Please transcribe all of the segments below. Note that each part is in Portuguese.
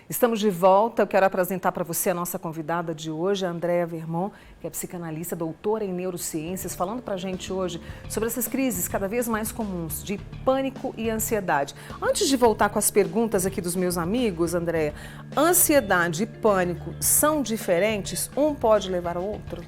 Estamos de volta. Eu quero apresentar para você a nossa convidada de hoje, a Andréa Vermont, que é psicanalista, doutora em neurociências, falando para a gente hoje sobre essas crises cada vez mais comuns de pânico e ansiedade. Antes de voltar com as perguntas aqui dos meus amigos, Andréa, ansiedade e pânico são diferentes? Um pode levar ao outro?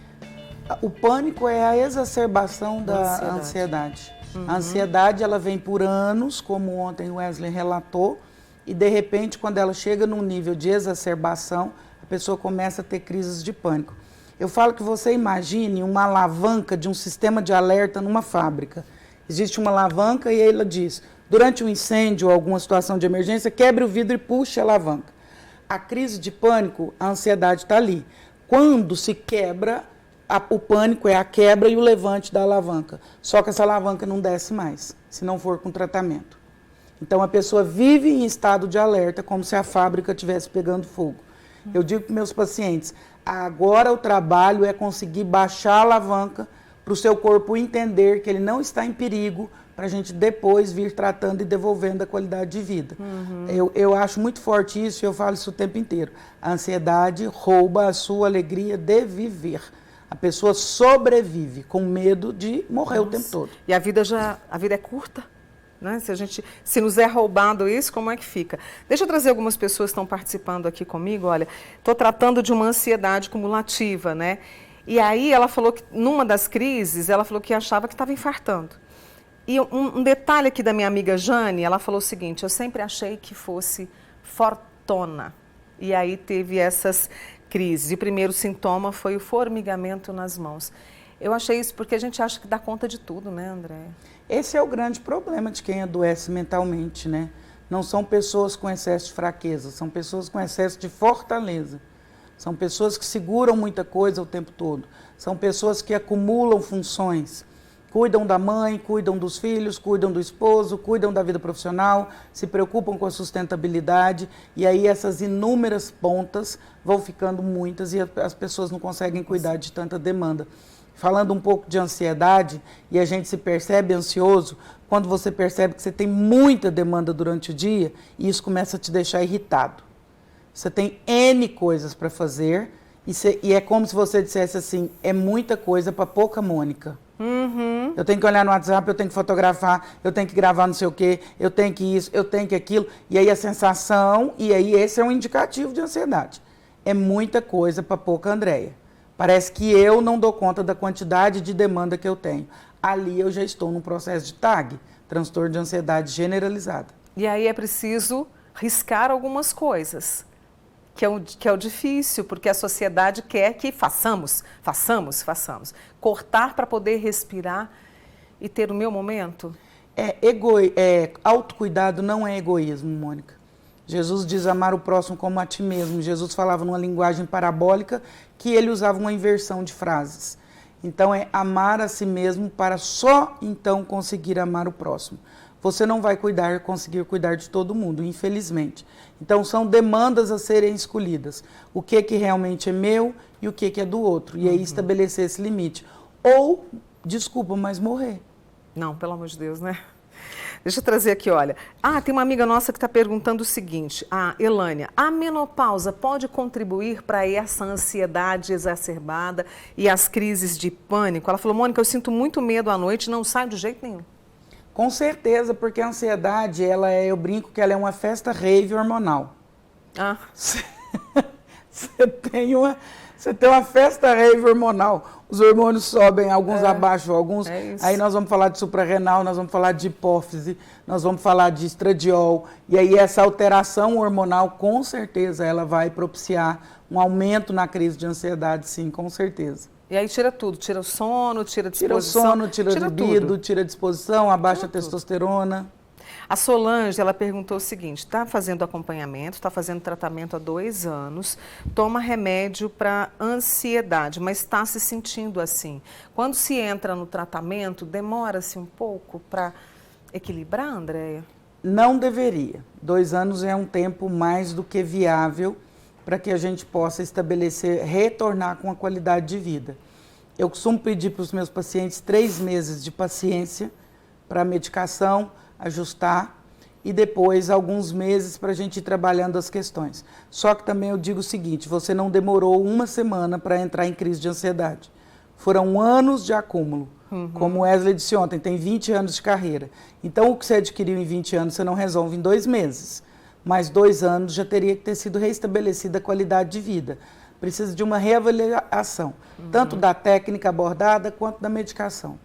O pânico é a exacerbação da ansiedade. A ansiedade, ela vem por anos, como ontem o Wesley relatou, e de repente, quando ela chega num nível de exacerbação, a pessoa começa a ter crises de pânico. Eu falo que você imagine uma alavanca de um sistema de alerta numa fábrica. Existe uma alavanca e ela diz, durante um incêndio ou alguma situação de emergência, quebre o vidro e puxe a alavanca. A crise de pânico, a ansiedade está ali. Quando se quebra, o pânico é a quebra e o levante da alavanca. Só que essa alavanca não desce mais, se não for com tratamento. Então, a pessoa vive em estado de alerta, como se a fábrica estivesse pegando fogo. Eu digo para meus pacientes, agora o trabalho é conseguir baixar a alavanca para o seu corpo entender que ele não está em perigo, para a gente depois vir tratando e devolvendo a qualidade de vida. Eu acho muito forte isso e eu falo isso o tempo inteiro. A ansiedade rouba a sua alegria de viver. A pessoa sobrevive com medo de morrer o tempo todo. E a vida é curta? Né? Se nos é roubado isso, como é que fica? Deixa eu trazer algumas pessoas que estão participando aqui comigo. Olha, estou tratando de uma ansiedade cumulativa, né? E aí ela falou que, numa das crises, ela falou que achava que estava infartando. E um detalhe aqui da minha amiga Jane, ela falou o seguinte, eu sempre achei que fosse fortona. E aí teve essas crises. E o primeiro sintoma foi o formigamento nas mãos. Eu achei isso porque a gente acha que dá conta de tudo, né, André? Esse é o grande problema de quem adoece mentalmente, né? Não são pessoas com excesso de fraqueza, são pessoas com excesso de fortaleza. São pessoas que seguram muita coisa o tempo todo. São pessoas que acumulam funções. Cuidam da mãe, cuidam dos filhos, cuidam do esposo, cuidam da vida profissional, se preocupam com a sustentabilidade. E aí essas inúmeras pontas vão ficando muitas e as pessoas não conseguem cuidar de tanta demanda. Falando um pouco de ansiedade, e a gente se percebe ansioso, quando você percebe que você tem muita demanda durante o dia, e isso começa a te deixar irritado. Você tem N coisas para fazer, e é como se você dissesse assim, é muita coisa para pouca Mônica. Eu tenho que olhar no WhatsApp, eu tenho que fotografar, eu tenho que gravar não sei o quê, eu tenho que isso, eu tenho que aquilo, e aí a sensação, e aí esse é um indicativo de ansiedade. É muita coisa para pouca Andréia. Parece que eu não dou conta da quantidade de demanda que eu tenho. Ali eu já estou num processo de TAG, transtorno de ansiedade generalizada. E aí é preciso riscar algumas coisas, que é o difícil, porque a sociedade quer que façamos. Cortar para poder respirar e ter o meu momento? Autocuidado não é egoísmo, Mônica. Jesus diz amar o próximo como a ti mesmo. Jesus falava numa linguagem parabólica que ele usava uma inversão de frases. Então é amar a si mesmo para só então conseguir amar o próximo. Você não vai conseguir cuidar de todo mundo, infelizmente. Então são demandas a serem escolhidas. O que realmente é meu e o que é do outro. E aí estabelecer esse limite. Ou, desculpa, mas morrer. Não, pelo amor de Deus, né? Deixa eu trazer aqui, olha. Tem uma amiga nossa que está perguntando o seguinte, a Elânia, a menopausa pode contribuir para essa ansiedade exacerbada e as crises de pânico? Ela falou, Mônica, eu sinto muito medo à noite, não saio de jeito nenhum. Com certeza, porque a ansiedade, eu brinco que ela é uma festa rave hormonal. Você tem uma festa rave hormonal. Os hormônios sobem, alguns abaixo, alguns... Aí nós vamos falar de suprarrenal, nós vamos falar de hipófise, nós vamos falar de estradiol. E aí essa alteração hormonal, com certeza, ela vai propiciar um aumento na crise de ansiedade, sim, com certeza. E aí tira tudo, tira o sono, tira a disposição. Tira o sono, tira a libido, tira a disposição, abaixa a testosterona. A Solange, ela perguntou o seguinte, está fazendo acompanhamento, está fazendo tratamento há 2 anos, toma remédio para ansiedade, mas está se sentindo assim. Quando se entra no tratamento, demora-se um pouco para equilibrar, Andréia? Não deveria. 2 anos é um tempo mais do que viável para que a gente possa estabelecer, retornar com a qualidade de vida. Eu costumo pedir para os meus pacientes 3 meses de paciência para a medicação, ajustar, e depois alguns meses para a gente ir trabalhando as questões. Só que também eu digo o seguinte, você não demorou uma semana para entrar em crise de ansiedade. Foram anos de acúmulo. Como o Wesley disse ontem, tem 20 anos de carreira. Então, o que você adquiriu em 20 anos, você não resolve em 2 meses. Mas 2 anos já teria que ter sido reestabelecida a qualidade de vida. Precisa de uma reavaliação, tanto da técnica abordada quanto da medicação.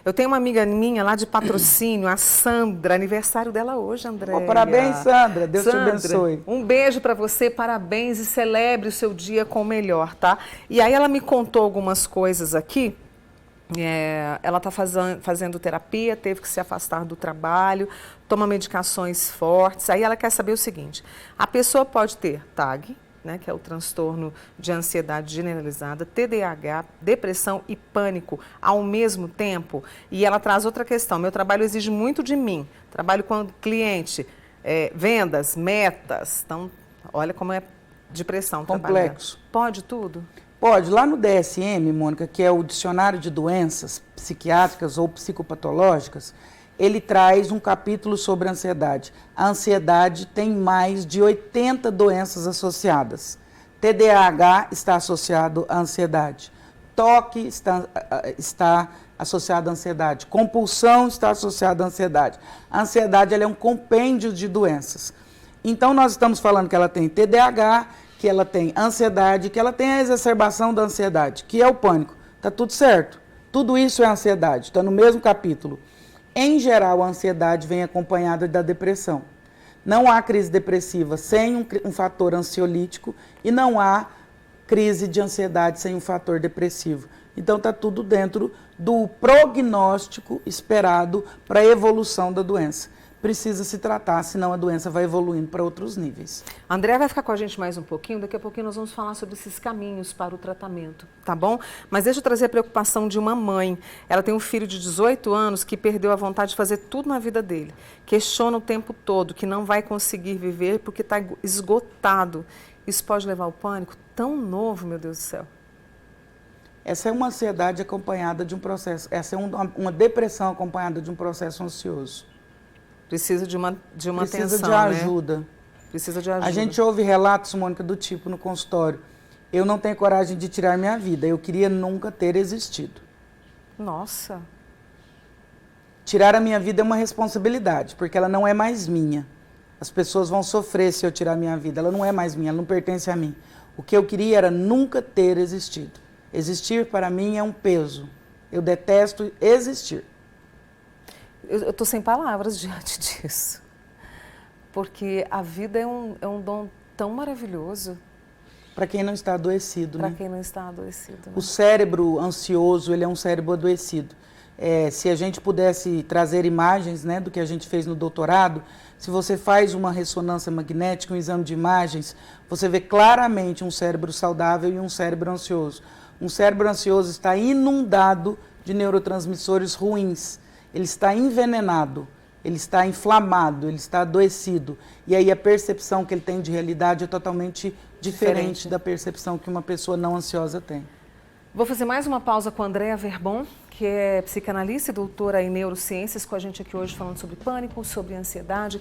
Eu tenho uma amiga minha lá de Patrocínio, a Sandra, aniversário dela hoje, André. Oh, parabéns, Sandra. Deus te abençoe. Um beijo para você, parabéns e celebre o seu dia com o melhor, tá? E aí ela me contou algumas coisas aqui. Ela está fazendo terapia, teve que se afastar do trabalho, toma medicações fortes. Aí ela quer saber o seguinte, a pessoa pode ter TAG, né, que é o transtorno de ansiedade generalizada, TDAH, depressão e pânico ao mesmo tempo. E ela traz outra questão, meu trabalho exige muito de mim, trabalho com cliente, vendas, metas, então olha como é depressão. Complexo. Pode tudo? Pode. Lá no DSM, Mônica, que é o Dicionário de Doenças Psiquiátricas ou Psicopatológicas, ele traz um capítulo sobre a ansiedade. A ansiedade tem mais de 80 doenças associadas. TDAH está associado à ansiedade. TOC está associado à ansiedade. Compulsão está associada à ansiedade. A ansiedade ela é um compêndio de doenças. Então, nós estamos falando que ela tem TDAH, que ela tem ansiedade, que ela tem a exacerbação da ansiedade, que é o pânico. Está tudo certo. Tudo isso é ansiedade, está no mesmo capítulo. Em geral, a ansiedade vem acompanhada da depressão. Não há crise depressiva sem um fator ansiolítico e não há crise de ansiedade sem um fator depressivo. Então, está tudo dentro do prognóstico esperado para a evolução da doença. Precisa se tratar, senão a doença vai evoluindo para outros níveis. A Andréa vai ficar com a gente mais um pouquinho, daqui a pouquinho nós vamos falar sobre esses caminhos para o tratamento, tá bom? Mas deixa eu trazer a preocupação de uma mãe. Ela tem um filho de 18 anos que perdeu a vontade de fazer tudo na vida dele. Questiona o tempo todo que não vai conseguir viver porque está esgotado. Isso pode levar ao pânico? Tão novo, meu Deus do céu. Essa é uma ansiedade acompanhada de um processo, essa é uma depressão acompanhada de um processo ansioso. Precisa de uma Precisa atenção, de ajuda. Né? Precisa de ajuda. A gente ouve relatos, Mônica, do tipo no consultório. Eu não tenho coragem de tirar minha vida. Eu queria nunca ter existido. Nossa. Tirar a minha vida é uma responsabilidade, porque ela não é mais minha. As pessoas vão sofrer se eu tirar a minha vida. Ela não é mais minha, ela não pertence a mim. O que eu queria era nunca ter existido. Existir para mim é um peso. Eu detesto existir. Eu estou sem palavras diante disso, porque a vida é um dom tão maravilhoso. Para quem não está adoecido, né? Para quem não está adoecido. Né? O cérebro ansioso, ele é um cérebro adoecido. Se a gente pudesse trazer imagens, né, do que a gente fez no doutorado, se você faz uma ressonância magnética, um exame de imagens, você vê claramente um cérebro saudável e um cérebro ansioso. Um cérebro ansioso está inundado de neurotransmissores ruins. Ele está envenenado, ele está inflamado, ele está adoecido. E aí a percepção que ele tem de realidade é totalmente diferente da percepção que uma pessoa não ansiosa tem. Vou fazer mais uma pausa com a Andréa Verbon, que é psicanalista e doutora em neurociências, com a gente aqui hoje falando sobre pânico, sobre ansiedade.